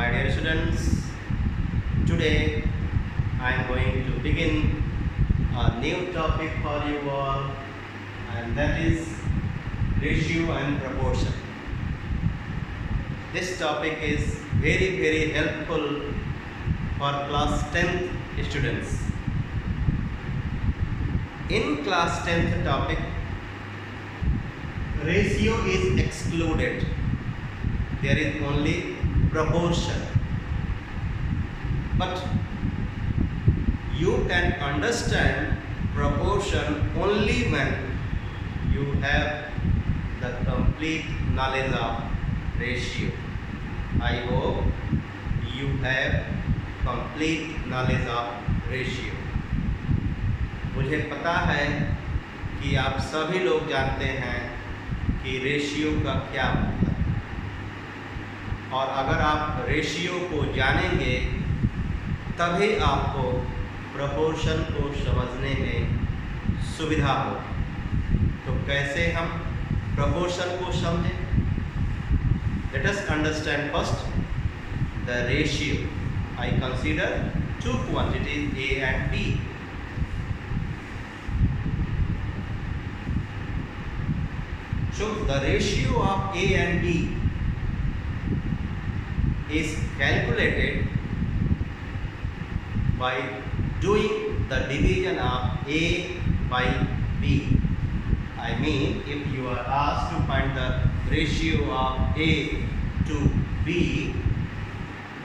My dear students, today I am going to begin a new topic for you all, and that is ratio and proportion. This topic is very helpful for class 10th students. In class 10th topic, ratio is excluded. There is only proportion. But you can understand proportion only when you have the complete knowledge of ratio. I hope you have complete knowledge of ratio. मुझे पता है कि आप सभी लोग जानते हैं कि रेशियो का क्या मतलब है, और अगर आप रेशियो को जानेंगे तभी आपको प्रोपोर्शन को समझने में सुविधा होगी। तो कैसे हम प्रोपोर्शन को समझें? Let us understand first the ratio. I consider two quantities A and B. So the ratio of A and B is calculated by doing the division of A by B. I mean, if you are asked to find the ratio of A to B,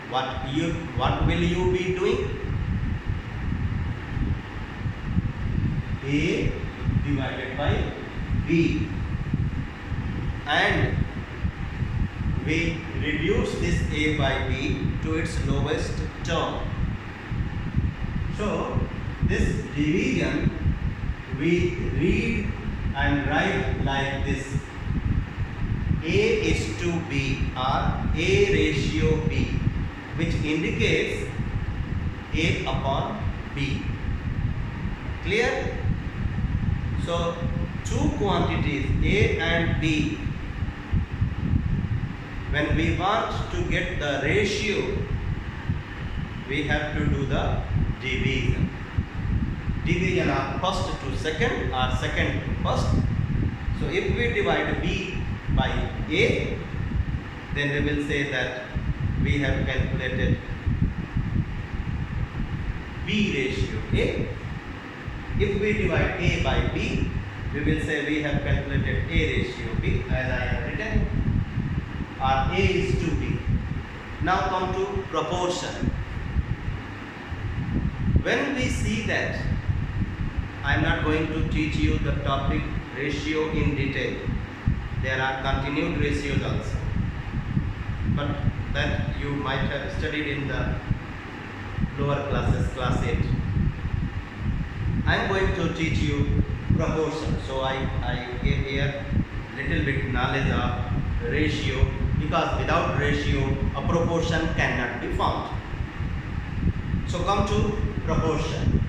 what will you be doing? A divided by B, and we reduce this A by B to its lowest term. So this division we read and write like this: A is to B, or A ratio B, which indicates A upon B. Clear? So two quantities A and B, when we want to get the ratio, we have to do the division. Division of first to second or second to first. So if we divide B by A, then we will say that we have calculated B ratio A. If we divide A by B, we will say we have calculated A ratio B, as I have written, or A is to B. Now come to proportion. When we see that, I am not going to teach you the topic ratio in detail. There are continued ratios also, but that you might have studied in the lower classes, class 8. I am going to teach you proportion. So I gave here little bit knowledge of ratio, because without ratio a proportion cannot be found. So come to proportion.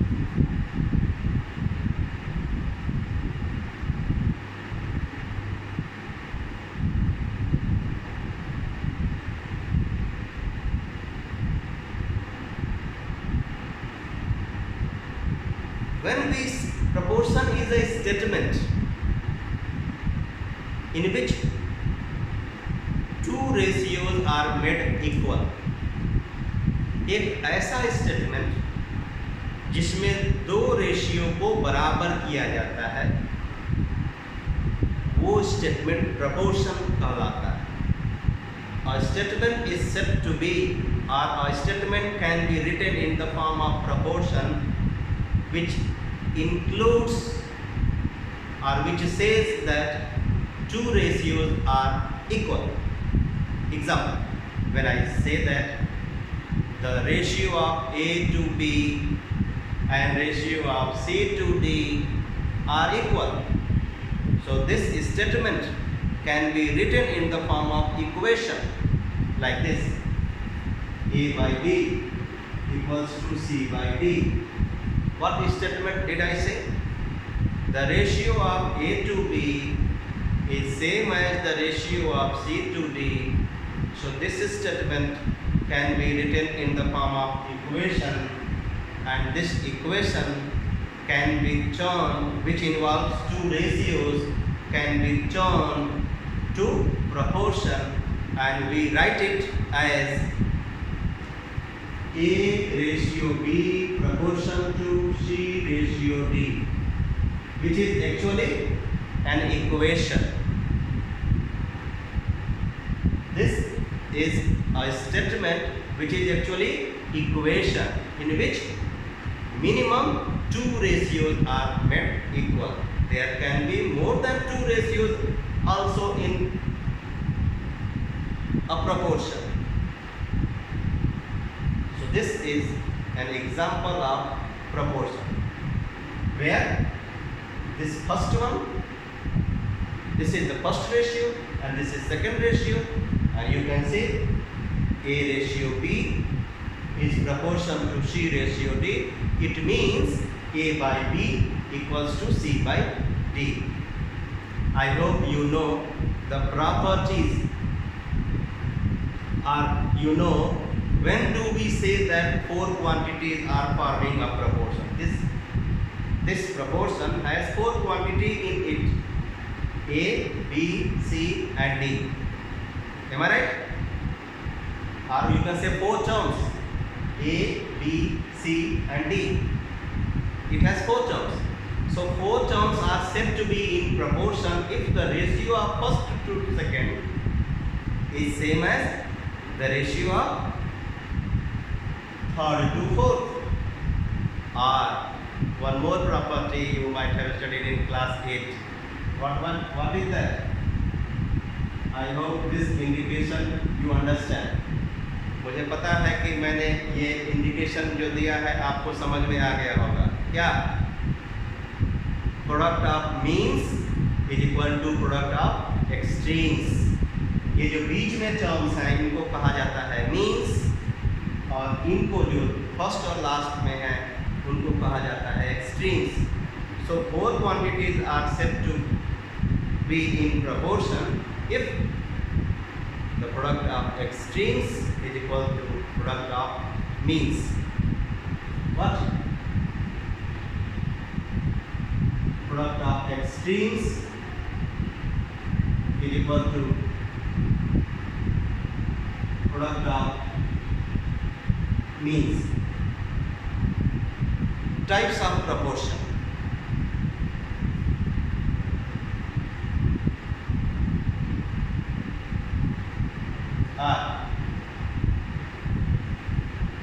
When this proportion is a statement in which two ratios are made equal, एक ऐसा statement जिसमें दो ratio को बराबर किया जाता है, वो स्टेटमेंट प्रोपोर्शन कहलाता है. A statement is said to be, or a statement can be written in the form of proportion, which includes or which says that two ratios are equal. Example, when I say that the ratio of A to B and ratio of C to D are equal, so this statement can be written in the form of equation like this: A by B equals to C by D. What statement did I say? The ratio of A to B is same as the ratio of C to D. So this statement can be written in the form of equation, and this equation can be turned, which involves two ratios, can be turned to proportion, and we write it as A ratio B proportion to C ratio D, which is actually an equation. This is a statement which is actually equation in which minimum two ratios are made equal. There can be more than two ratios also in a proportion. So this is an example of proportion where this first one, this is the first ratio and this is second ratio, and you can see A ratio B is proportion to C ratio D. It means A by B equals to C by D. I hope you know the properties, or you know when do we say that four quantities are forming a proportion. This proportion has four quantities in it: A, B, C and D. Am I right? Or you can say four terms: A, B, C and D. It has four terms. So four terms are said to be in proportion if the ratio of first to second is same as the ratio of third to fourth. Or one more property you might have studied in class 8. What is that? I hope this indication you understand. मुझे पता है कि मैंने ये indication जो दिया है आपको समझ में आ गया होगा. क्या? Product of means is equal to product of extremes. ये जो बीच में टर्म्स हैं इनको कहा जाता है मीन्स, और इनको जो फर्स्ट और लास्ट में है उनको कहा जाता है extremes. So four quantities are said to be in proportion if the product of extremes is equal to product of means. What? Product of extremes is equal to product of means. Types of proportion.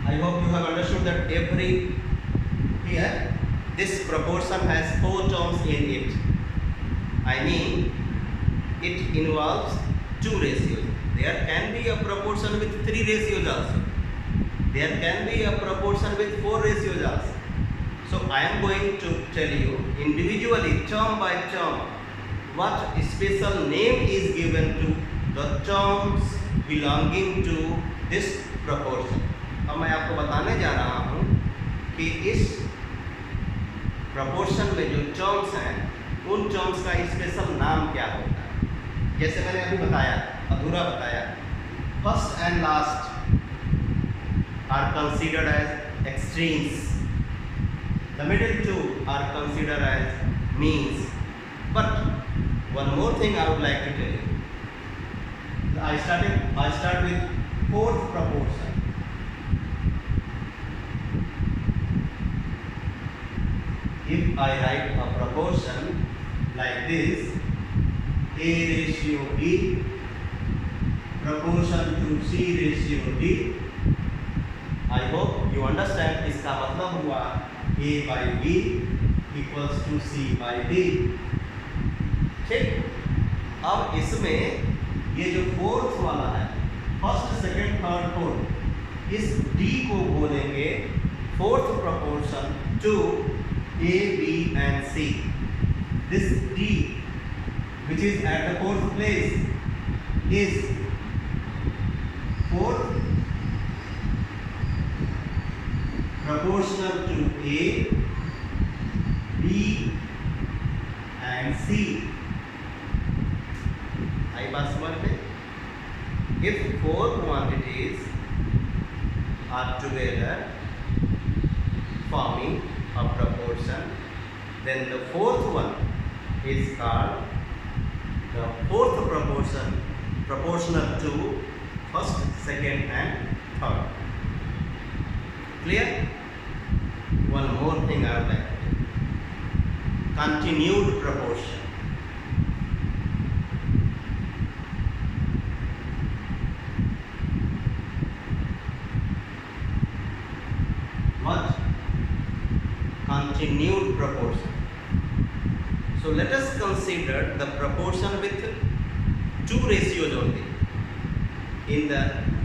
I hope you have understood that here this proportion has four terms in it. I mean, it involves two ratios. There can be a proportion with three ratios also. There can be a proportion with four ratios also. So I am going to tell you individually, term by term, what special name is given to the terms belonging to this proportion. अब मैं आपको बताने जा रहा हूँ कि इस proportion में जो terms हैं उन terms का स्पेशल नाम क्या होता है. जैसे मैंने अभी बताया, अधूरा बताया, first and last are considered as extremes. The middle two are considered as means. But one more thing I would like to tell you. I start with fourth proportion. If I write a proportion like this, A ratio B proportion to C ratio D, I hope you understand. इसका मतलब हुआ A by B equals to C by D. ठीक. अब इसमें ये जो fourth वाला है, फर्स्ट सेकंड थर्ड फोर्थ, इस D को बोलेंगे fourth proportion to A, B and C. This D which is at the fourth place is fourth proportional to A, B and C. आई बात समझ में? If four quantities are together forming a proportion. Then the fourth one is called the fourth proportion, proportional to first, second and third. Clear? One more thing I would like to do. Continued proportion. What? Continued proportion. So let us consider the proportion with two ratios only. In the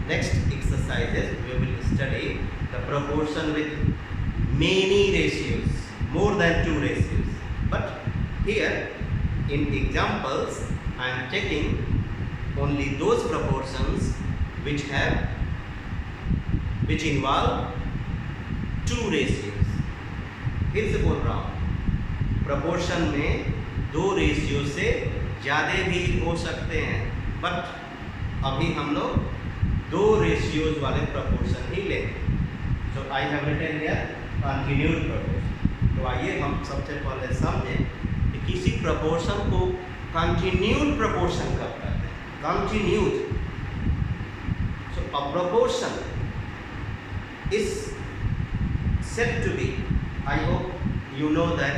next exercises, we will study the proportion with many ratios, more than two ratios. But here, in examples, I am taking only those proportions which involve two ratios. फिर से बोल रहा हूँ, proportion में दो ratio से ज़्यादा भी हो सकते हैं, बट अभी हम लोग दो रेशियोज वाले proportion ही लेंगे. So I have written here continued proportion. तो आइए हम सबसे पहले समझें कि किसी proportion को continued proportion कब कहते हैं. Continued. So a proportion is said to be, I hope you know that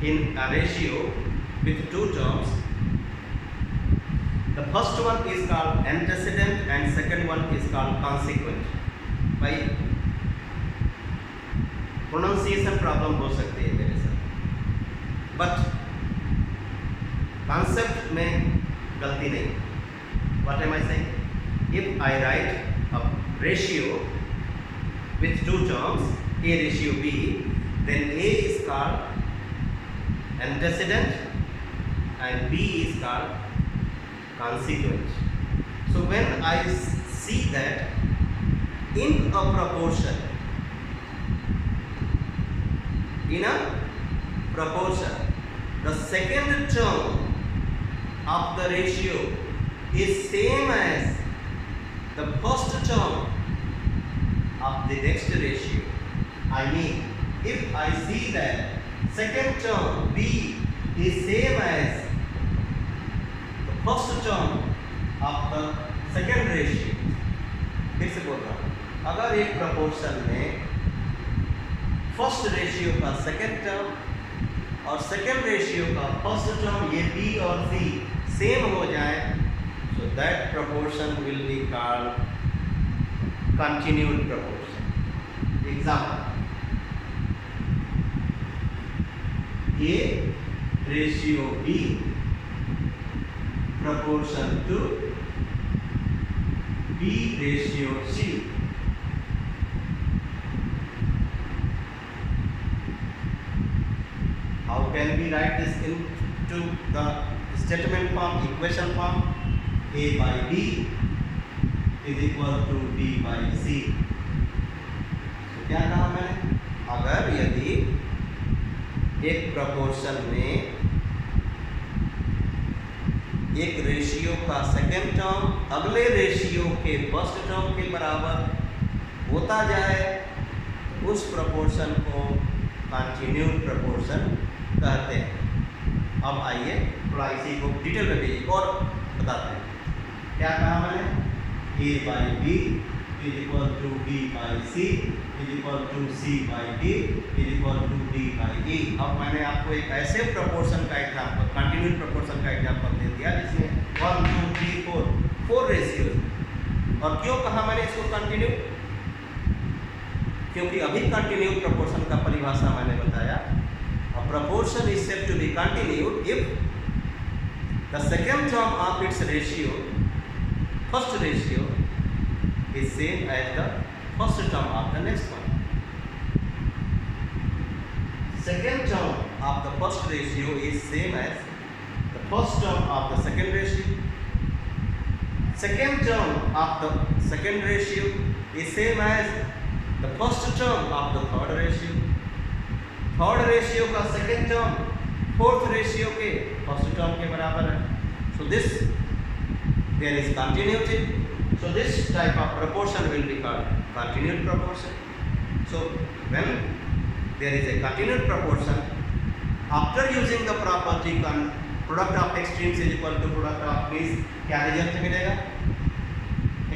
in a ratio with two terms, the first one is called antecedent and second one is called consequent. By pronunciation problem हो सकती है मेरे साथ, but concept में गलती नहीं. What am I saying? If I write a ratio with two terms, A ratio B, then A is called antecedent and B is called consequent. So when I see that in a proportion, the second term of the ratio is same as the first term of the next ratio. I mean, if I see that second term B is same as the first term of the second ratio, फिर से बोल रहा हूँ, अगर एक proportion में first ratio का second term और second ratio का first term ये B और C same हो जाए, so that proportion will be called continued proportion. Example: A ratio B proportion to B ratio C. How can we write this into the statement form, equation form? A by B is equal to B by C. तो क्या कहा मैंने? अगर यदि एक proportion में एक ratio का सेकेंड टर्म अगले रेशियो के फर्स्ट टर्म के बराबर होता जाए, तो उस प्रपोर्शन को कंटिन्यूड प्रपोर्शन कहते हैं. अब आइए थोड़ा इसी को डिटेल में भी और बताते हैं. क्या कहा मैंने? A by B is equal to B by C is equal to C by D is equal to D by E. अब मैंने आपको एक ऐसे प्रपोर्शन का एग्जाम्पल, कंटिन्यूड प्रपोर्शन का एग्जाम्पल दे दिया जिसमें 1 2 3 4 रेशियोज. और क्यों कहा मैंने इसको कंटिन्यू? क्योंकि अभी कंटिन्यूड प्रपोर्शन का परिभाषा मैंने बताया. A proportion is said to be continued if the second term of its ratio, first ratio, is same as the first term of the next one. Second term of the first ratio is same as the first term of the second ratio. Second term of the second ratio is same as the first term of the third ratio. Third ratio का second term fourth ratio के first term के बराबर है. So this there is continuity. So this type of proportion will be called continued proportion. So when there is a continued proportion, after using the property product of extremes is equal to product of means, क्या result मिलेगा?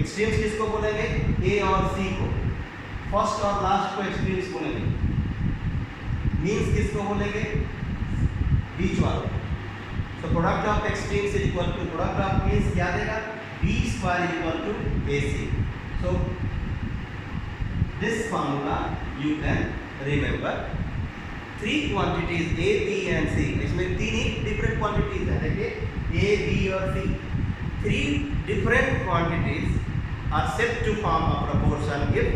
Extremes किसको बोलेंगे? ए और सी को, first और last को extremes बोलेंगे। Means किसको बोलेंगे? बीच वालों। So product of extremes is equal to product of means क्या देगा? B square is equal to AC. So this formula you can remember. Three quantities A, B and C. इसमें तीन ही different quantities है, देखिए A, B और C. Three different quantities are said to form a proportion if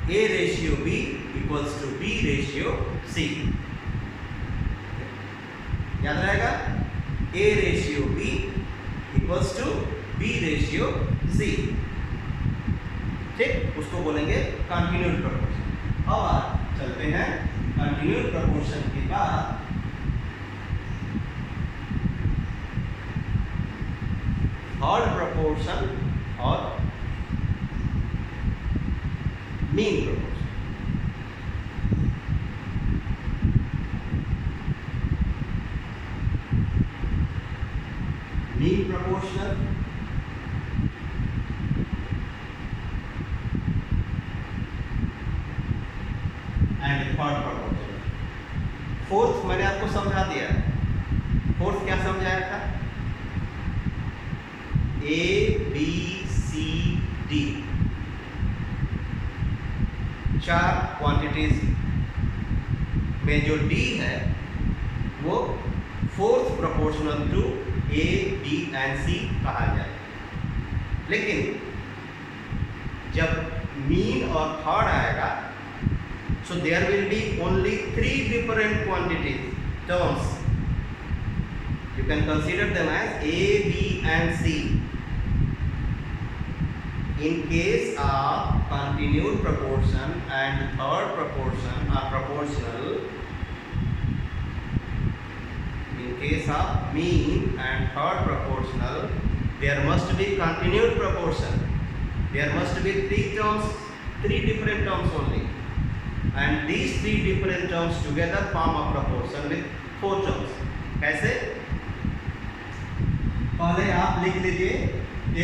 A ratio B equals to B ratio C. याद रहेगा? A ratio B equals to B ratio C. ठीक, उसको बोलेंगे continued proportion. अब चलते हैं continued proportion के बाद थर्ड प्रपोर्शन और mean proportion. mean proportional and third proportional। Fourth मैंने आपको समझा दिया। फोर्थ क्या समझाया था? A, B, C, D चार क्वांटिटीज में जो D है वो fourth proportional to A, B and C कहा जाए। लेकिन जब मीन और थर्ड आएगा, so there will be only three different quantities terms. You can consider them as A, B and C. In case of continued proportion and third proportion are proportional, in case of mean and third proportional, there must be continued proportion. There must be three terms, three different terms only, and these three different terms together form a proportion with four terms. कैसे? पहले आप लिख लीजिए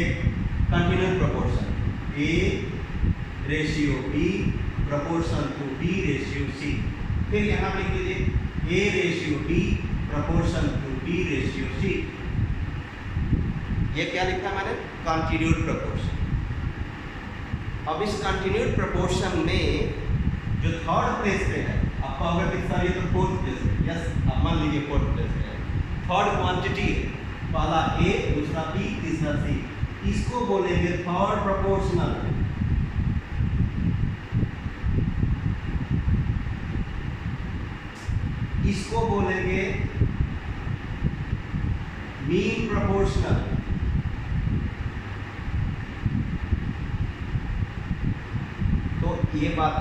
एक continued proportion A ratio B proportion to B ratio C। फिर यहाँ लिख लीजिए A ratio B proportion to B ratio C। ये क्या लिखा मैंने? Continued proportion. अब इस कंटिन्यूड प्रपोर्शन में जो थर्ड प्लेस पे है, आपको अगर दिखता है तो फोर्थ प्लेस पे, यस आप मान लीजिए फोर्थ प्लेस पे है। थर्ड क्वांटिटी है, पहला A, दूसरा B, तीसरा C। इसको बोलेंगे थर्ड प्रोपोर्शनल। इसको बोलेंगे मीन प्रोपोर्शनल। तो ये बात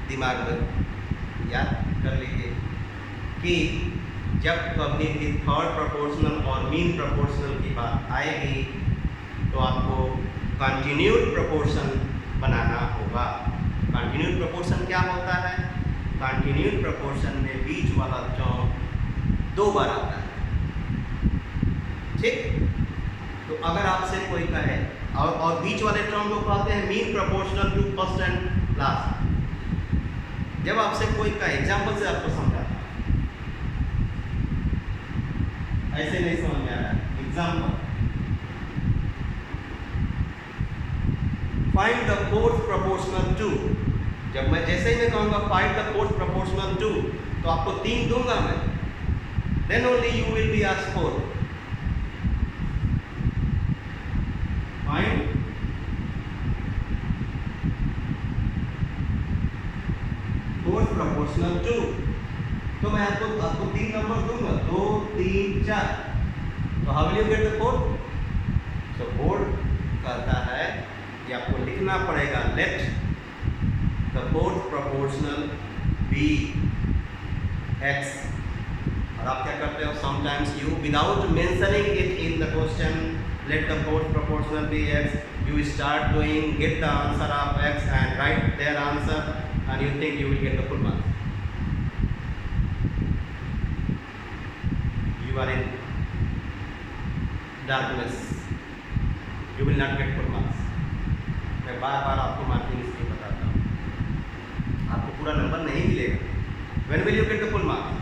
दिमाग में याद कर लीजिए कि जब कभी भी थर्ड प्रोपोर्शनल और मीन प्रोपोर्शनल की बात आएगी तो आपको कंटिन्यूड प्रोपोर्शन बनाना होगा। कंटिन्यूड प्रोपोर्शन क्या होता है? कंटिन्यूड प्रोपोर्शन में बीच वाला टर्म दो बार आता है, ठीक? तो अगर आपसे कोई कहे और बीच वाले टर्म को कहते हैं mean proportional to first and last. जब आपसे कोई कहे, एग्जांपल से आपको समझाता, ऐसे नहीं समझ में आ रहा है। Example, find the fourth proportional to. जब मैं जैसे ही मैं कहूँगा find the fourth proportional to, तो आपको तीन दूंगा मैं, then only you will be asked for. Find fourth proportional to, तो मैं आपको तीन नंबर दूंगा, 2, 3, 4। तो how will you get the fourth? तो बोर्ड कहता है कि आपको लिखना पड़ेगा let the fourth proportional be x। और आप क्या करते हो, sometimes you without mentioning it in the question let the fourth proportional be x. You start doing, get the answer of x and write their answer, and you think you will get the full marks. You are in darkness. You will not get full marks. मैं बार बार आपको marking इसलिए बताता हूँ, आपको पूरा number नहीं मिलेगा. When will you get the full marks?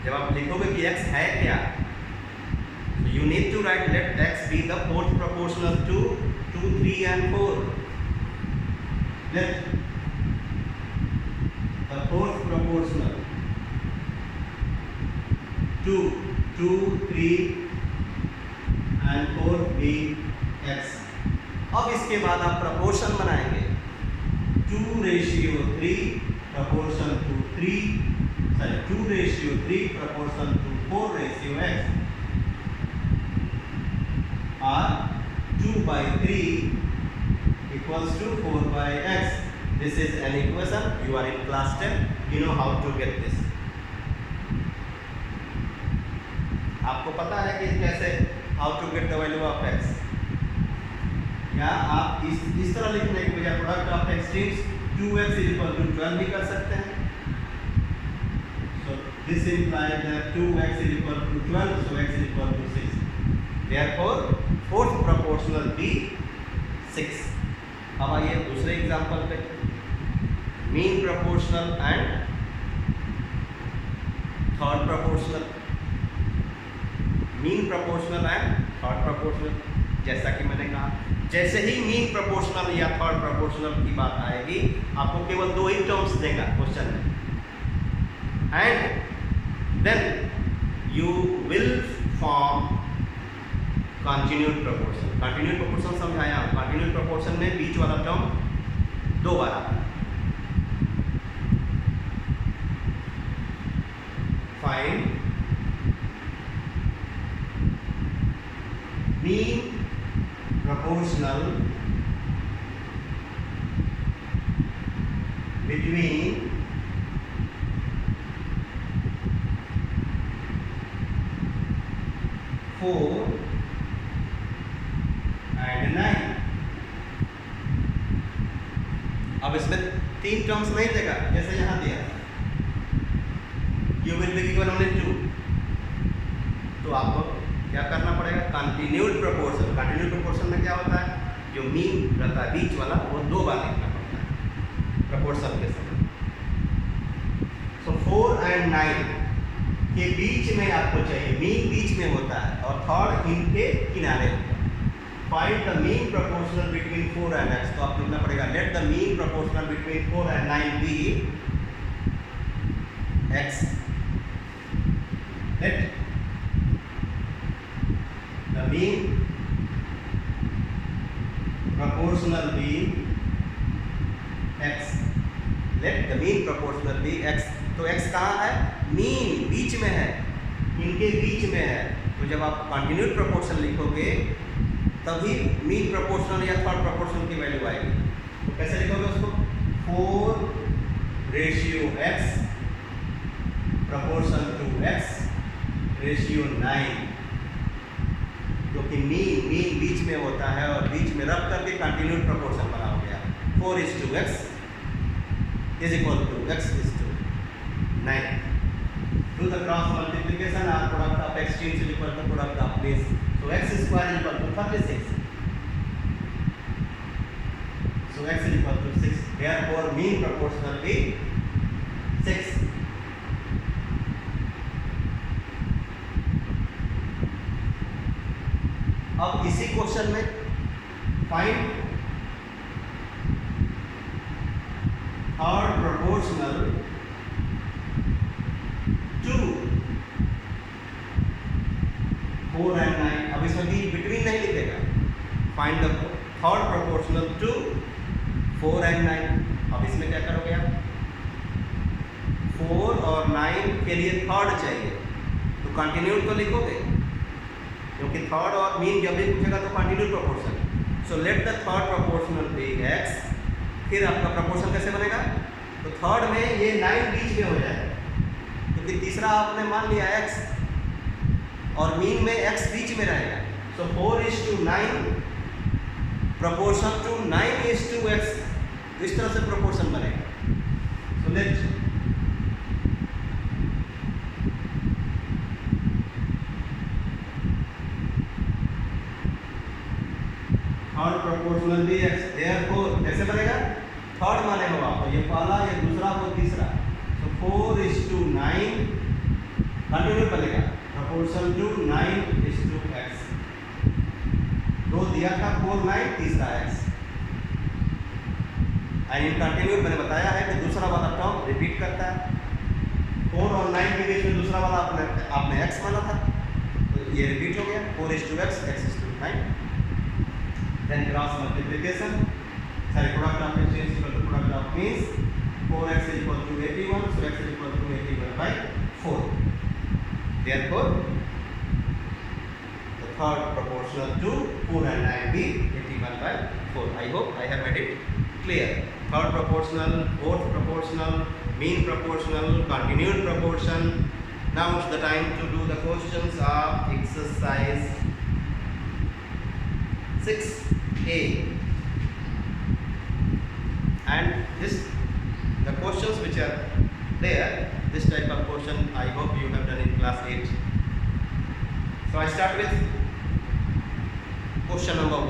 जब आप लिखोगे कि x है क्या, so you need to write let x be the fourth proportional to 2, 3 and 4. Let the fourth proportional to 2, 3 and 4 be x. अब इसके बाद आप प्रपोर्शन बनाएंगे. 2:3 proportion to 2:3 proportion to 4:x, or 2/3 equals to 4/x. This is an equation. You are in class 10. You know how to get this. आपको पता है कि कैसे how to get the value of x. या आप इस तरह लिखने के बजाय product of extremes 2x equal to 12 भी कर सकते हैं. So this implies that 2x is equal to 12, so x is equal to 6. Therefore fourth proportional be 6. अब आइए दूसरे एग्जांपल पे. Mean proportional and third proportional. Mean proportional and third proportional. जैसा कि मैंने कहा, जैसे ही मीन प्रोपोर्शनल या थर्ड प्रोपोर्शनल की बात आएगी, आपको केवल 2 ही टर्म्स देगा क्वेश्चन में, and then you will form continued proportion. Continued proportion समझाया. कंटिन्यूड प्रोपोर्शन में बीच वाला टर्म 2 बार आता है. Find mean proportional between 4 and 9. अब इसमें 3 टर्म्स नहीं देगा जैसे यहां दिया. You will be given only 2. तो आपको क्या करना पड़ेगा? Continued proportion. कंटिन्यूड प्रोपोर्शन में क्या होता है? जो मीन रहता है बीच वाला, वो 2 बार लिखना पड़ता है प्रोपोर्शन के समय. सो 4 and 9 के बीच में आपको चाहिए. मीन बीच में होता है और थर्ड इनके किनारे होता है. Find the mean proportional between 4 and x. तो आपको लिखना पड़ेगा let the mean proportional between 4 and 9 be x. Let the mean proportional be x. Let the mean proportional be x. तो x कहाँ है? मीन बीच में है, इनके बीच में है. तो जब आप कंटिन्यूड प्रोपोर्शन लिखोगे तभी मीन प्रोपोर्शनल या थर्ड प्रोपोर्शनल की वैल्यू आएगी. तो कैसे लिखोगे उसको? 4:x proportion to x ratio 9. क्योंकि मीन बीच में होता है और बीच में रख करके कंटिन्यूड प्रोपोर्शन बना हो गया. 4:x is equal to x is to 9. Do the cross multiplication. Our product of extremes is equal to product of base. So x square is equal to 36. So x is equal to 6. Therefore mean proportional be 6. अब इसी question में find third proportional to 4 and 9. अब इसमें भी between नहीं लिखेगा. Find the third proportional to 4 and 9. अब इसमें क्या करोगे आप? 4 और 9 के लिए थर्ड चाहिए तो कंटिन्यूड तो लिखोगे, क्योंकि थर्ड और मीन जब भी पूछेगा तो continued proportion. So let the third proportional be x. फिर आपका प्रोपोर्शन कैसे बनेगा? तो थर्ड में ये 9 बीच में हो जाएगा, क्योंकि तीसरा आपने मान लिया x और मीन में x बीच में रहेगा. So 4:9 proportion to 9:x, इस तरह से proportion बनेगा. So let third proportional dx, therefore कैसे बनेगा? थर्ड माने हो आप, ये पहला, ये दूसरा, वो तीसरा. So 4:9 कंटिन्यू बनेगा proportion to 9:x. दो दिया था 4 9 तीसरा x. एंड कंटिन्यू मैंने बताया है कि दूसरा वाला टर्म रिपीट करता है. 4 और 9 के बीच में दूसरा वाला आपने x माना था, तो ये रिपीट हो गया 4:x, x:9. Then cross multiplication, sorry, product of x is equal to product of means 4x is equal to 81, so x is equal to 81 by 4. Therefore, the third proportional to 4 and 9 be 81 by 4. I hope I have made it clear. Third proportional, fourth proportional, mean proportional, continued proportion. Now it's the time to do the questions of exercise 6A. And the questions which are there, this type of question I hope you have done in class 8. So I start with question number 1.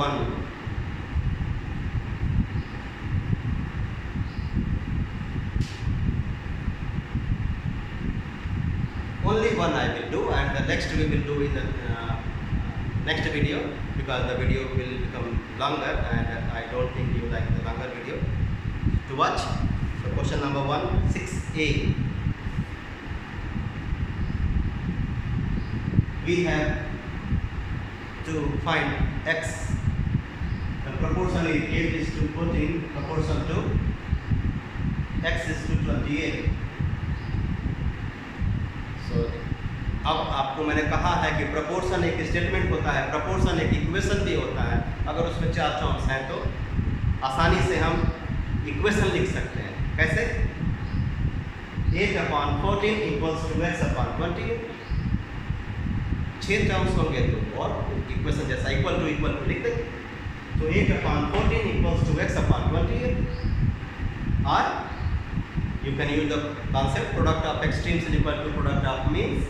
Only one I will do, and the next we will do in the next video, because the video will become longer and I don't think you like the longer video to watch. So question number 1, 6A. We have to find x. The proportion is 8:14, proportion to x is to 28. So अब आपको मैंने कहा है कि proportion एक statement होता है, proportion एक इक्वेशन भी होता है. अगर उसमें 4 टर्म्स हैं तो आसानी से हम इक्वेशन लिख सकते हैं. कैसे? 8/14 इक्वल्स टू x/28. 6 टर्म्स होंगे तो और इक्वेशन जैसा इक्वल टू लिख देंगे. तो 8/14 इक्वल्स टू x/28. और you can use the concept product of extremes is equal to product of means.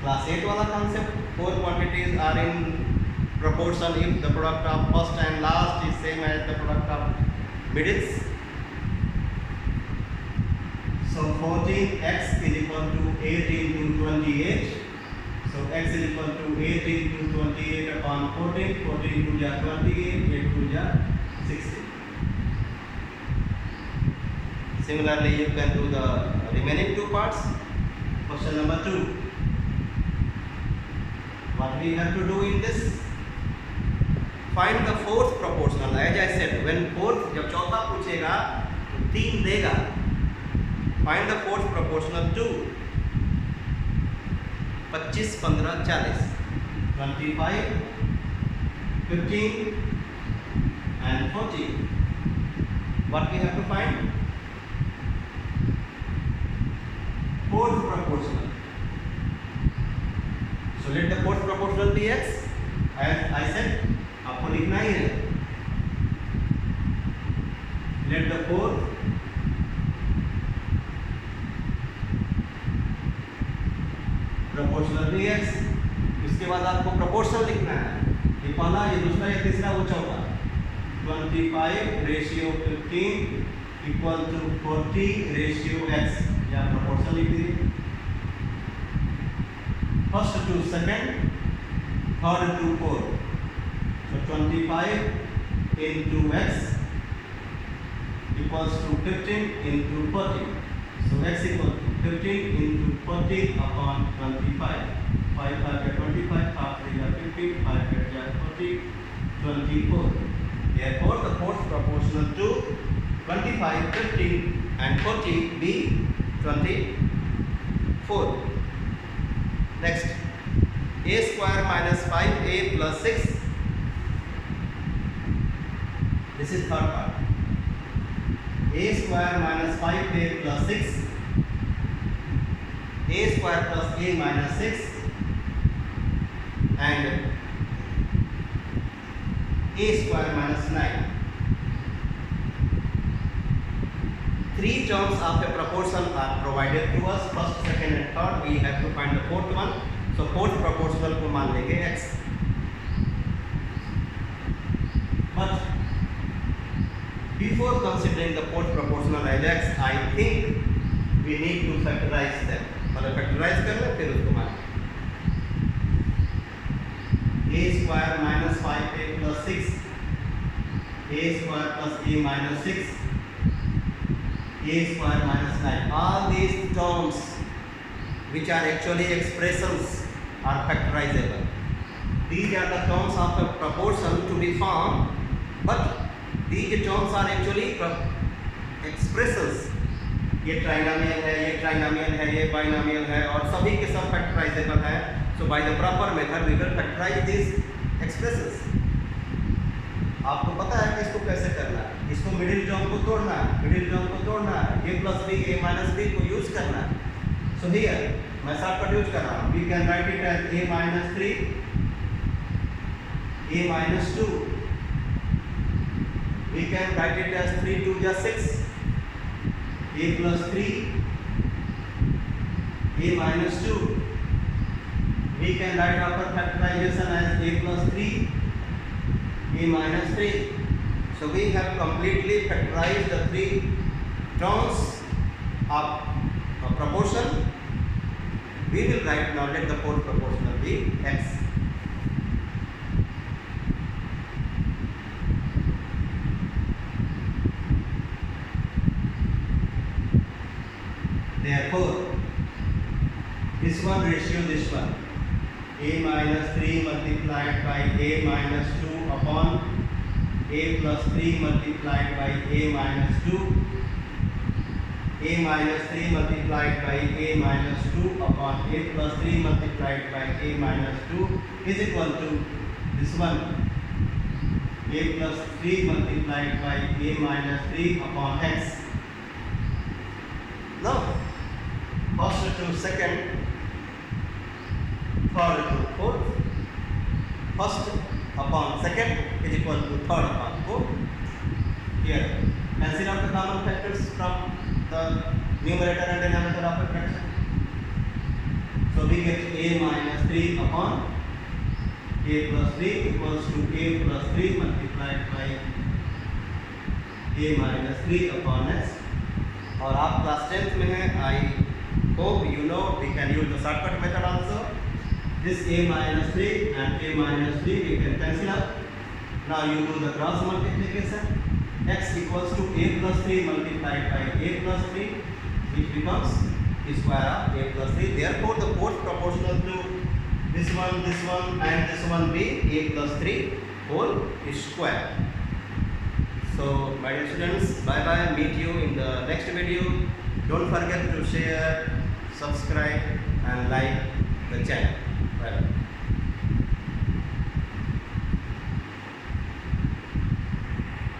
Class 8 वाला concept, 4 quantities are in proportion if the product of first and last is same as the product of middles. So 14x is equal to 8 into 28. So x is equal to 8 into 28 upon 14. 14 to the 28, 8 to the 16. Similarly, you can do the remaining two parts. Question number 2. What we have to do in this? Find the fourth proportional. As I said, when fourth, जब चौथा पूछेगा तो 3 देगा. Find the fourth proportional to 25, 15, 40. 25, 15 and 40. What we have to find? Fourth proportional. So let the fourth proportional be x. As I said, आपको लिखना ही है. Let the fourth proportional be x. इसके बाद आपको proportional लिखना है. ये पहला, ये दूसरा, ये तीसरा, वो चौथा. 25:15 equal to 40:x. या proportional लिख दीजिए. First to second, third to fourth. So 25 into x equals to 15 into 40. So x equal to 15 into 40 upon 25. 5 5 get 25, half 3 are 15, 5 get 40, 24. Therefore, the fourth proportional to 25, 15 and 40 be 24. Next, a square minus 5a plus 6. This is third part. A square minus 5a plus 6. A square plus a minus 6 and a square minus 9. Three terms of a proportion are provided to us. First, second and third. We have to find the fourth one. So fourth proportional को मान लेंगे x. But before considering the fourth proportional as x, I think we need to factorize them. मतलब factorize कर ले फिर उसको मान a square minus 5a plus 6, a square plus a minus 6, a square minus 9. All these terms which are actually expressions are factorizable. These are the terms of a proportion to be formed, but these terms are actually expressions. ये trinomial है, ये trinomial है, ये binomial है और सभी के सब फैक्टराइजेबल है. So by the proper method we will factorize these expressions. आपको पता है कि इसको कैसे करना है. इसको मिडिल टर्म को तोड़ना है, मिडिल टर्म को तोड़ना है, a plus b, a minus b को यूज करना है. So here मैं शॉर्टकट यूज कर रहा हूँ. We can write it as a minus 3, a minus 2. We can write it as 3 2 is 6, a plus 3, a minus 2. We can write upper factorization as a plus 3, a minus 3. So we have completely factorized the three terms of a proportion. We will write now, let the fourth proportional be x. Therefore, this one ratio this one, a minus 3 multiplied by a minus 2 upon a plus 3 multiplied by a minus 2, a minus 3 multiplied by a minus 2 upon a plus 3 multiplied by a minus 2 is equal to this one, a plus 3 multiplied by a minus 3 upon x. Now, first to second, third to fourth, first upon second is equal to third upon fourth. Here, cancel out the common factors from the numerator and denominator of a fraction. So we get a minus 3 upon a plus 3 equals to a plus 3 multiplied by a minus 3 upon x. और आप class 10th में हैं. I hope you know we can use the shortcut method also. This a minus 3 and a minus 3 we can cancel out. Now you do the cross multiplication. X equals to a plus 3 multiplied by a plus 3, which becomes square of a plus 3. Therefore, the fourth proportional to this one and this one be a plus 3 whole square. So, my dear students, bye bye. Meet you in the next video. Don't forget to share, subscribe, and like the channel. Bye bye.